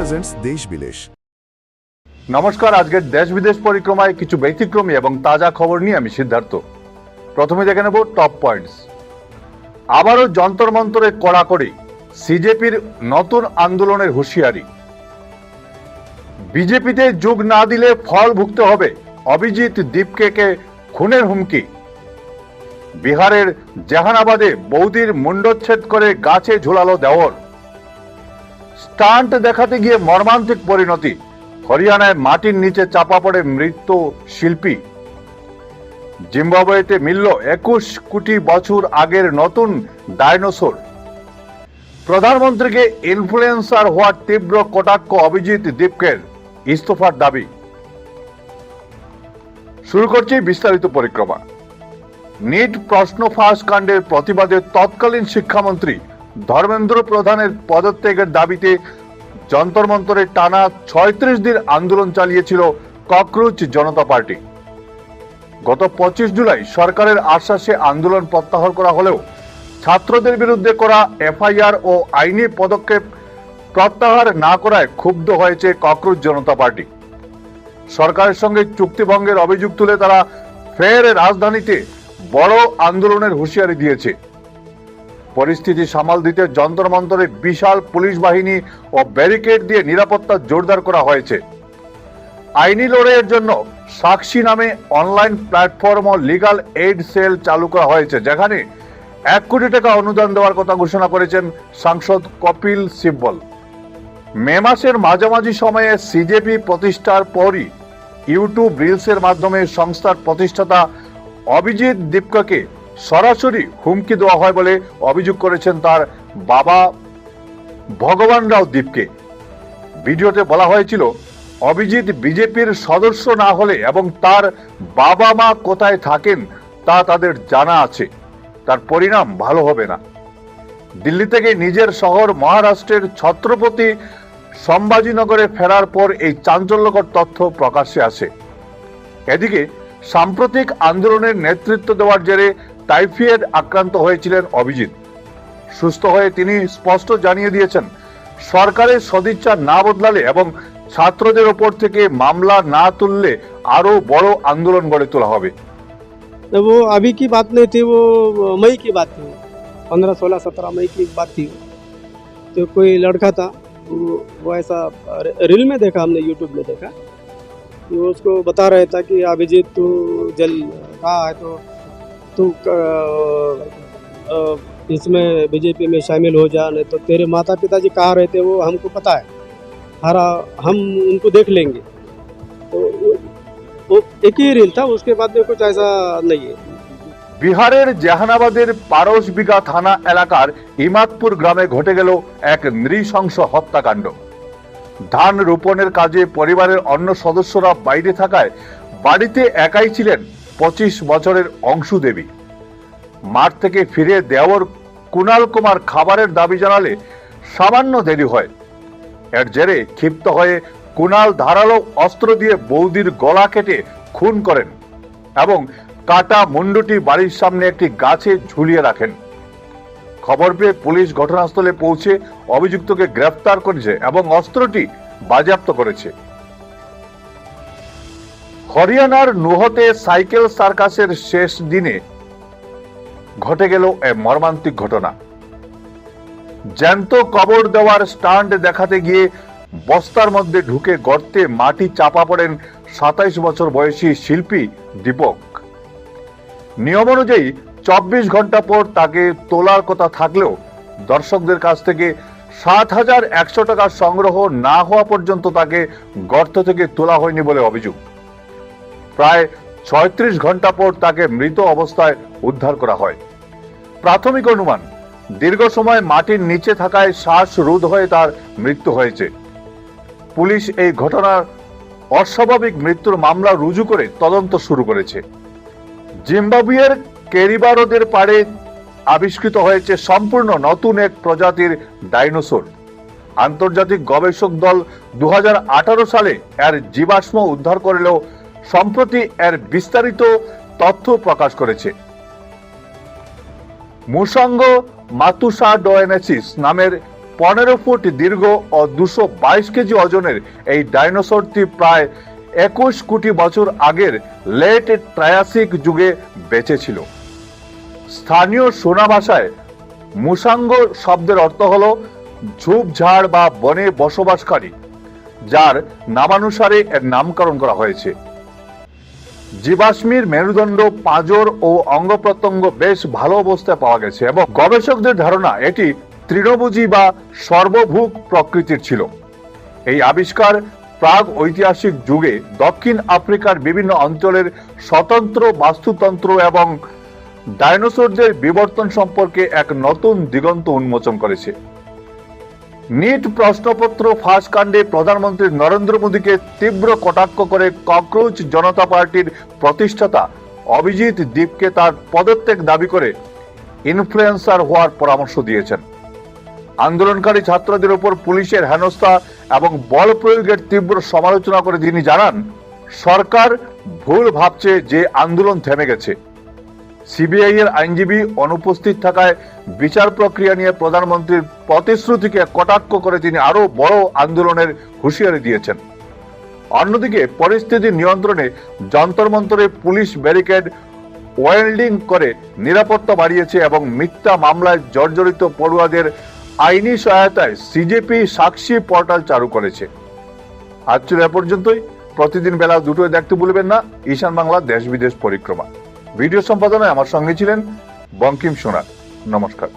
Presents দেশ বিদেশ। নমস্কার, আজকের দেশ বিদেশ পরিক্রমায় কিছু ব্যতিক্রমী এবং তাজা খবর নিয়ে আমি সিদ্ধার্থ। প্রথমে দেখে নেব টপ পয়েন্টস। আবারও যন্তর মন্তরে কড়াকড়ি, সিজেপির নতুন আন্দোলনের হুঁশিয়ারি। বিজেপিতে যোগ না দিলে ফল ভুগতে হবে, অভিজিৎ দীপকে খুনের হুমকি। বিহারের জাহানাবাদে বৌদির মুন্ডচ্ছেদ করে গাছে ঝুলালো দেওর। স্টান্ট দেখাতে গিয়ে মর্মান্তিক পরিণতি, হরিয়ানায় মাটির নিচে চাপা পড়ে মৃত শিল্পী। জিম্বাবুয়েতে মিলল 21 কোটি বছর আগের নতুন ডাইনোসর। প্রধানমন্ত্রীকে ইনফ্লুয়েন্সার হওয়ার তীব্র কটাক্ষ অভিজিৎ দীপকের, ইস্তফার দাবি। শুরু করছি বিস্তারিত পরিক্রমা। নিট প্রশ্ন ফাঁস কাণ্ডের প্রতিবাদে তৎকালীন শিক্ষামন্ত্রী ধর্মেন্দ্র প্রধানের পদত্যাগের দাবিতে যন্তর মন্তরে টানা 36 দিন আন্দোলন চালিয়েছিল ককরোচ জনতা পার্টি। গত 25 জুলাই সরকারের আশ্বাসে আন্দোলন প্রত্যাহার করা হলেও ছাত্রদের বিরুদ্ধে করা এফআইআর ও আইনি পদক্ষেপ প্রত্যাহার না করায় ক্ষুব্ধ হয়েছে ককরোচ জনতা পার্টি। সরকারের সঙ্গে চুক্তিভঙ্গের অভিযোগ তুলে তারা ফের রাজধানীতে বড় আন্দোলনের হুঁশিয়ারি দিয়েছে। পরিস্থিতি সামাল দিতে যন্তর মন্তরে বিশাল পুলিশ বাহিনী ও ব্যারিকেড দিয়ে নিরাপত্তা জোরদার করা হয়েছে। আইনি লড়াইয়ের জন্য সাক্ষী নামে অনলাইন প্ল্যাটফর্ম ও লিগাল এইড সেল চালু করা হয়েছে, যেখানে 1 কোটি টাকা অনুদান দেওয়ার কথা ঘোষণা করেছেন সাংসদ কপিল সিব্বল। মে মাসের মাঝামাঝি সময়ে সিজেপি প্রতিষ্ঠার পরই ইউটিউব রিলসের মাধ্যমে সংস্থার প্রতিষ্ঠাতা অভিজিৎ দীপকে সরাসরি হুমকি দেওয়া হয় বলে অভিযোগ করেছেন তার বাবা ভগবান রাও দীপকে। ভিডিওতে বলা হয়েছিল, অভিজিৎ বিজেপির সদস্য না হলে এবং তার বাবা মা কোথায় থাকেন তা তাদের জানা আছে, তার পরিণাম ভালো হবে না। দিল্লি থেকে নিজের শহর মহারাষ্ট্রের ছত্রপতি সম্ভাজিনগরে ফেরার পর এই চাঞ্চল্যকর তথ্য প্রকাশ্যে আসে। এদিকে সাম্প্রতিক আন্দোলনের নেতৃত্ব দেওয়ার জেরে টাইফয়েড আক্রান্ত হয়েছিলেন অভিজিৎ। সুস্থ হয়ে তিনি স্পষ্ট জানিয়ে দিয়েছেন, সরকারের সদিচ্ছা না বদলালে এবং ছাত্রদের ওপর থেকে মামলা না তুললে আরো বড় আন্দোলন গড়ে তোলা হবে। वो अभी की बात नहीं थी, वो मई की बात थी, 15, 16, 17 मई की बात थी। तो कोई लड़का था, वो ऐसा रील में देखा, हमने यूट्यूब में देखा, वो उसको बता रहा था कि अभिजीत तू जल कहाँ है, तो तू इसमें बीजेपी में शामिल हो जा, नहीं तो तेरे माता पिताजी कहाँ रहते वो हमको पता है, हम उनको देख लेंगे। तो वो एक ही रील था, उसके बाद में कुछ ऐसा नहीं है। বিহারের জাহানাবাদের পারসবিঘা থানা এলাকার ইমাদপুর গ্রামে ঘটে গেল এক নৃশংস হত্যাকাণ্ড। ধান রোপণের কাজে পরিবারের অন্য সদস্যরা বাইরে থাকায় বাড়িতে একাই ছিলেন 25 বছরের অংশু দেবী। মাঠ থেকে ফিরে দেওর কুণাল কুমার খাবারের দাবি জানালে সামান্য দেরি হয়। এর জেরে ক্ষিপ্ত হয়ে কুণাল ধারালো অস্ত্র দিয়ে বৌদির গলা কেটে খুন করেন এবং কাটা মুন্ডুটি বাড়ির সামনে একটি গাছে ঝুলিয়ে রাখেন। খবর পেয়ে পুলিশ ঘটনাস্থলে পৌঁছে অভিযুক্তকে গ্রেফতার করেছে এবং অস্ত্রটি বাজেয়াপ্ত করেছে। হরিয়ানার নুহতে সাইকেল সার্কাসের শেষ দিনে ঘটে গেল এক মর্মান্তিক ঘটনা। জ্যান্ত কবর দেওয়ার স্টান্ট দেখাতে গিয়ে বস্তার মধ্যে ঢুকে গর্তে মাটি চাপা পড়েন 27 বছর বয়সী শিল্পী দীপক। নিয়ম অনুযায়ী 24 ঘন্টা পর তাকে তোলার কথা থাকলেও দর্শকদের কাছ থেকে 7,100 টাকা সংগ্রহ না হওয়া পর্যন্ত তাকে গর্ত থেকে তোলা হয়নি বলে অভিযোগ। প্রায় 36 ঘন্টা পর তাকে মৃত অবস্থায় উদ্ধার করা হয়। প্রাথমিক অনুমান, দীর্ঘ সময় মাটির নিচে থাকায় শ্বাসরোধ হয়ে তার মৃত্যু হয়েছে। পুলিশ এই ঘটনার অস্বাভাবিক মৃত্যুর মামলা রুজু করে তদন্ত শুরু করেছে। জিম্বাবুয়ের কেরিবারোদের পাড়ে আবিষ্কৃত হয়েছে সম্পূর্ণ নতুন এক প্রজাতির ডাইনোসর। আন্তর্জাতিক গবেষক দল 2018 সালে এর জীবাশ্ম উদ্ধার করলেও সম্প্রতি এর বিস্তারিত তথ্য প্রকাশ করেছে। মুসাঙ্গ মাতুসাডোয়েনেসিস নামের 15 ফুট দীর্ঘ ও 222 কেজি ওজনের এই ডাইনোসরটি প্রায় 21 কোটি বছর আগের লেট ট্রায়াসিক যুগে বেঁচে ছিল। স্থানীয় সোনা ভাষায় মুসাঙ্গ শব্দের অর্থ হলো ঝোপঝাড় বা বনে বসবাসকারী, যার নামানুসারে এর নামকরণ করা হয়েছে। জীবাশ্মের মেরুদণ্ড, পাঁজর ও অঙ্গ প্রত্যঙ্গ বেশ ভালো অবস্থায় পাওয়া গেছে এবং গবেষকদের ধারণা এটি তৃণভোজী বা সর্বভুক প্রকৃতির ছিল। এই আবিষ্কার প্রাগ ঐতিহাসিক যুগে দক্ষিণ আফ্রিকার বিভিন্ন অঞ্চলের স্বতন্ত্র বাস্তুতন্ত্র এবং ডাইনোসরদের বিবর্তন সম্পর্কে এক নতুন দিগন্ত উন্মোচন করেছে। নিট প্রশ্নপত্র ফাঁস কাণ্ডে প্রধানমন্ত্রী নরেন্দ্র মোদীকে তীব্র কটাক্ষ করে ককরোচ জনতা পার্টির প্রতিষ্ঠাতা অভিজিৎ দীপকে তার পদত্যাগ দাবি করে ইনফ্লুয়েন্সার হওয়ার পরামর্শ দিয়েছেন। আন্দোলনকারী ছাত্রদের উপর পুলিশের হেনস্থা এবং বল প্রয়োগের তীব্র সমালোচনা করে তিনি জানান, সরকার ভুল ভাবছে যে আন্দোলন থেমে গেছে। সিবিআই এর আইনজীবী অনুপস্থিত থাকায় বিচার প্রক্রিয়া নিয়ে প্রধানমন্ত্রীর প্রতিশ্রুতিকে কটাক্ষ করে তিনি আরো বড় আন্দোলনের হুঁশিয়ারি দিয়েছেন। অন্যদিকে পরিস্থিতি নিয়ন্ত্রণে যন্তর মন্তরে পুলিশ ব্যারিকেড ওয়েল্ডিং করে নিরাপত্তা বাড়িয়েছে এবং মিথ্যা মামলায় জর্জরিত পড়ুয়াদের আইনি সহায়তায় সিজেপি সাক্ষী পোর্টাল চালু করেছে। আজ ছিল এ পর্যন্তই। প্রতিদিন বেলা 2টোয় দেখতে ভুলবেন না ঈশান বাংলা দেশ বিদেশ পরিক্রমা। ভিডিও সম্পাদনায় আমার সঙ্গে ছিলেন বঙ্কিম সোনার। নমস্কার।